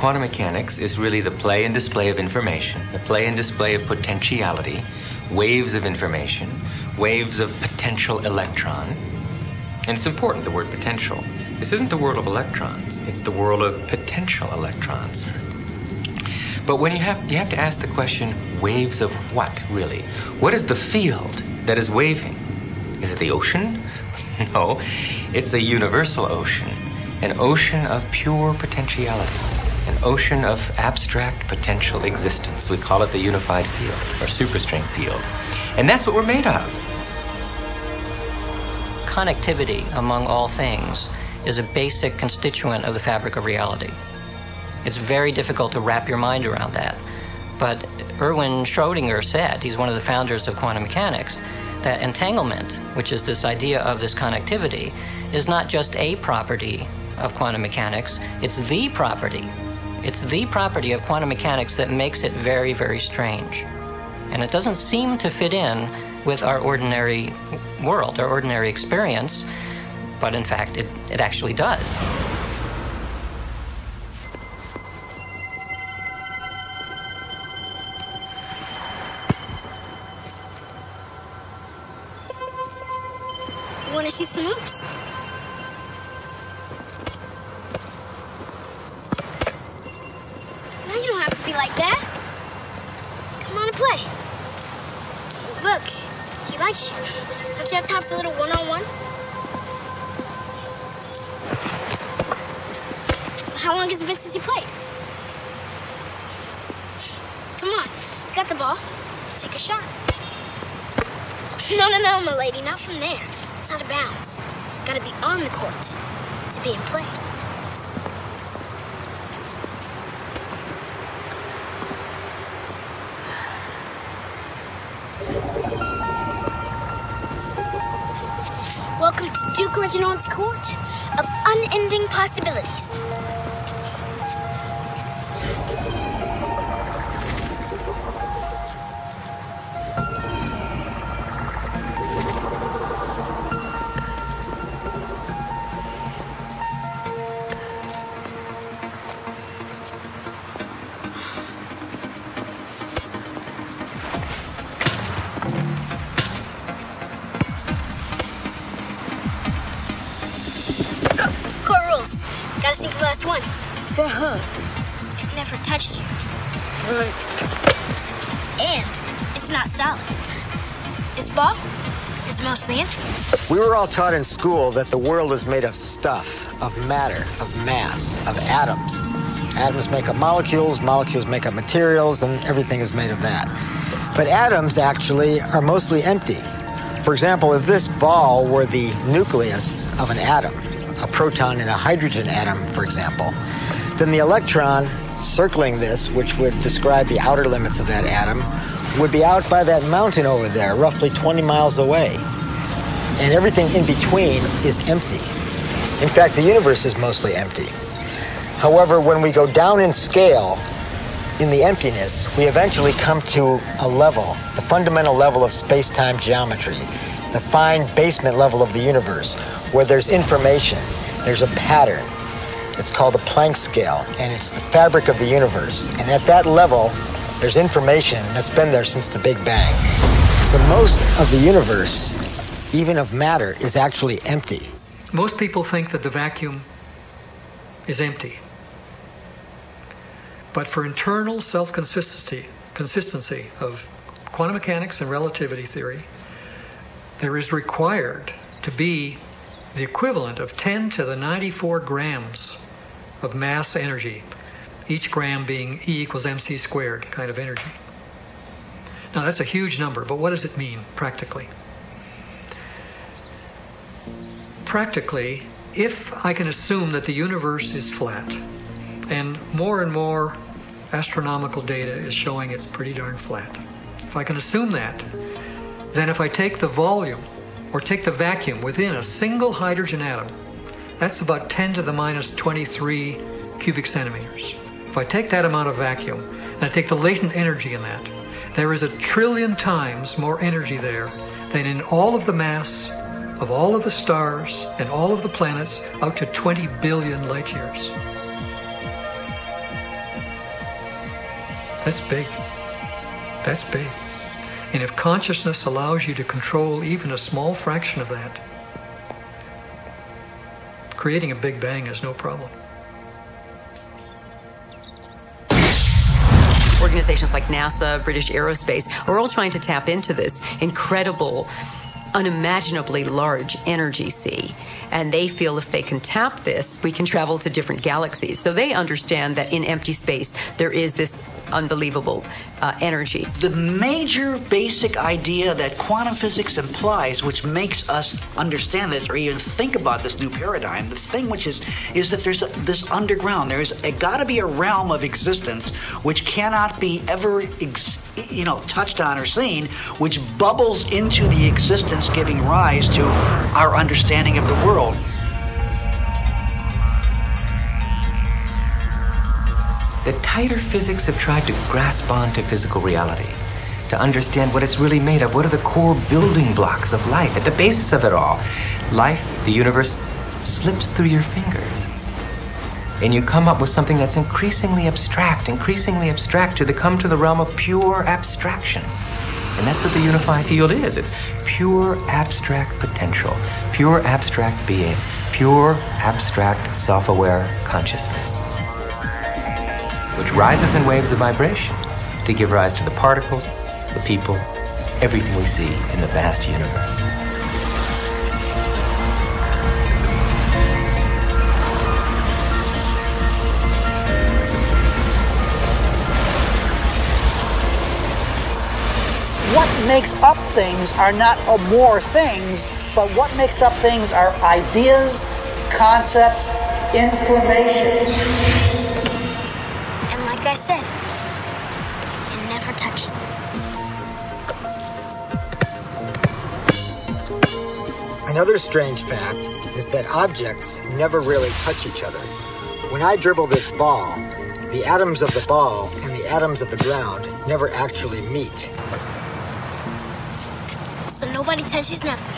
quantum mechanics is really the play and display of information, the play and display of potentiality, waves of information, waves of potential electron. And it's important, the word potential. This isn't the world of electrons, it's the world of potential electrons. But when you have to ask the question, waves of what, really? What is the field that is waving? Is it the ocean? No, it's a universal ocean, an ocean of pure potentiality, an ocean of abstract potential existence. We call it the unified field, or superstring field. And that's what we're made of. Connectivity among all things is a basic constituent of the fabric of reality. It's very difficult to wrap your mind around that. But Erwin Schrödinger said, he's one of the founders of quantum mechanics, that entanglement, which is this idea of this connectivity, is not just a property of quantum mechanics, it's the property. It's the property of quantum mechanics that makes it very, very strange. And it doesn't seem to fit in with our ordinary world, our ordinary experience, but in fact, it actually does. You want to shoot some hoops? No, you don't have to be like that. Come on and play. Look, he likes you. Don't you have time for a little one-on-one? How long has it been since you played? Come on, you got the ball. Take a shot. No, my lady, not from there. It's out of bounds. Gotta be on the court to be in play. Welcome to Duke Reginald's court of unending possibilities. Gotta sink the last one. It never touched you. Right. And it's not solid. Its ball is mostly empty. We were all taught in school that the world is made of stuff, of matter, of mass, of atoms. Atoms make up molecules, molecules make up materials, and everything is made of that. But atoms actually are mostly empty. For example, if this ball were the nucleus of an atom, a proton in a hydrogen atom, for example, then the electron circling this, which would describe the outer limits of that atom, would be out by that mountain over there, roughly 20 miles away. And everything in between is empty. In fact, the universe is mostly empty. However, when we go down in scale, in the emptiness, we eventually come to a level, the fundamental level of space-time geometry, the fine basement level of the universe, where there's information, there's a pattern. It's called the Planck scale, and it's the fabric of the universe. And at that level, there's information that's been there since the Big Bang. So most of the universe, even of matter, is actually empty. Most people think that the vacuum is empty. But for internal consistency of quantum mechanics and relativity theory, there is required to be the equivalent of 10 to the 94 grams of mass energy, each gram being E equals mc squared kind of energy. Now that's a huge number, but what does it mean practically? Practically, if I can assume that the universe is flat, and more astronomical data is showing it's pretty darn flat. If I can assume that, then if I take the volume or take the vacuum within a single hydrogen atom, that's about 10 to the minus 23 cubic centimeters. If I take that amount of vacuum and I take the latent energy in that, there is 1 trillion times more energy there than in all of the mass of all of the stars and all of the planets out to 20 billion light years. That's big. That's big. And if consciousness allows you to control even a small fraction of that, creating a Big Bang is no problem. Organizations like NASA, British Aerospace, are all trying to tap into this incredible, unimaginably large energy sea. And they feel if they can tap this, we can travel to different galaxies. So they understand that in empty space, there is this unbelievable energy. The major basic idea that quantum physics implies, which makes us understand this or even think about this new paradigm, the thing which is that there's this underground, there's got to be a realm of existence which cannot be ever touched on or seen, which bubbles into the existence, giving rise to our understanding of the world. The tighter physics have tried to grasp onto physical reality, to understand what it's really made of. What are the core building blocks of life? At the basis of it all, life, the universe, slips through your fingers. And you come up with something that's increasingly abstract to come to the realm of pure abstraction. And that's what the unified field is. It's pure abstract potential, pure abstract being, pure abstract self-aware consciousness, which rises in waves of vibration to give rise to the particles, the people, everything we see in the vast universe. What makes up things are not more things, but what makes up things are ideas, concepts, information. And like I said, it never touches. Another strange fact is that objects never really touch each other. When I dribble this ball, the atoms of the ball and the atoms of the ground never actually meet. So nobody touches nothing.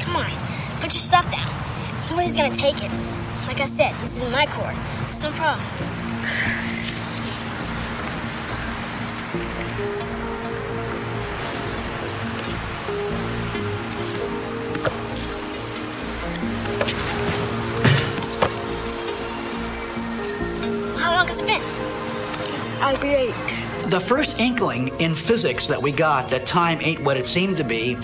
Come on, put your stuff down. Nobody's gonna take it. Like I said, this is my court. It's no problem. How long has it been? I'll be 8. The first inkling in physics that we got that time ain't what it seemed to be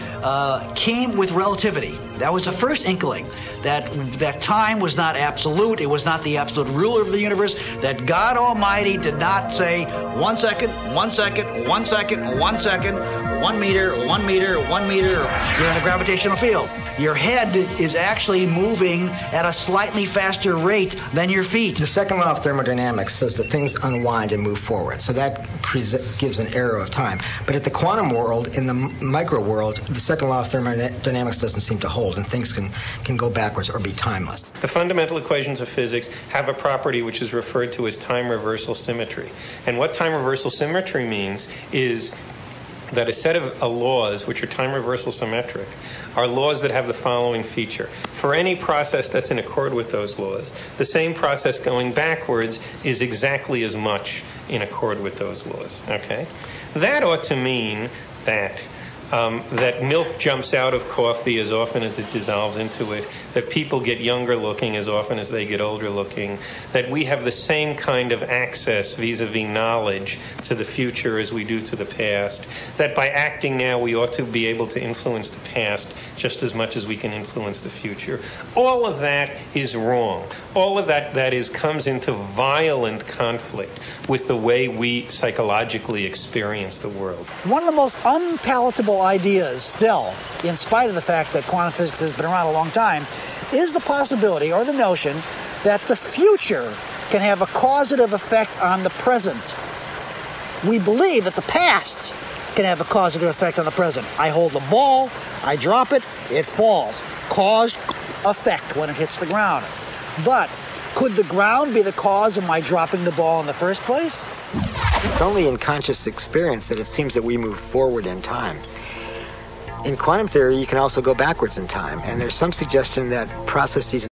came with relativity. That was the first inkling that time was not absolute. It was not the absolute ruler of the universe. That God Almighty did not say 1 second, 1 second, 1 second, 1 second, 1 meter, 1 meter, 1 meter. You're in a gravitational field. Your head is actually moving at a slightly faster rate than your feet. The second law of thermodynamics says that things unwind and move forward. So that gives an arrow of time. But at the quantum world, in the micro world, the second law of thermodynamics doesn't seem to hold, and things can go backwards or be timeless. The fundamental equations of physics have a property which is referred to as time reversal symmetry. And what time reversal symmetry means is that a set of laws, which are time reversal symmetric, are laws that have the following feature. For any process that's in accord with those laws, the same process going backwards is exactly as much in accord with those laws. Okay? That ought to mean that that milk jumps out of coffee as often as it dissolves into it, that people get younger looking as often as they get older looking, that we have the same kind of access vis-a-vis knowledge to the future as we do to the past, that by acting now we ought to be able to influence the past just as much as we can influence the future. All of that is wrong. All of that comes into violent conflict with the way we psychologically experience the world. One of the most unpalatable ideas still, in spite of the fact that quantum physics has been around a long time, is the possibility or the notion that the future can have a causative effect on the present. We believe that the past can have a causative effect on the present. I hold the ball, I drop it, it falls. Cause, effect when it hits the ground. But could the ground be the cause of my dropping the ball in the first place? It's only in conscious experience that it seems that we move forward in time. In quantum theory, you can also go backwards in time, and there's some suggestion that processes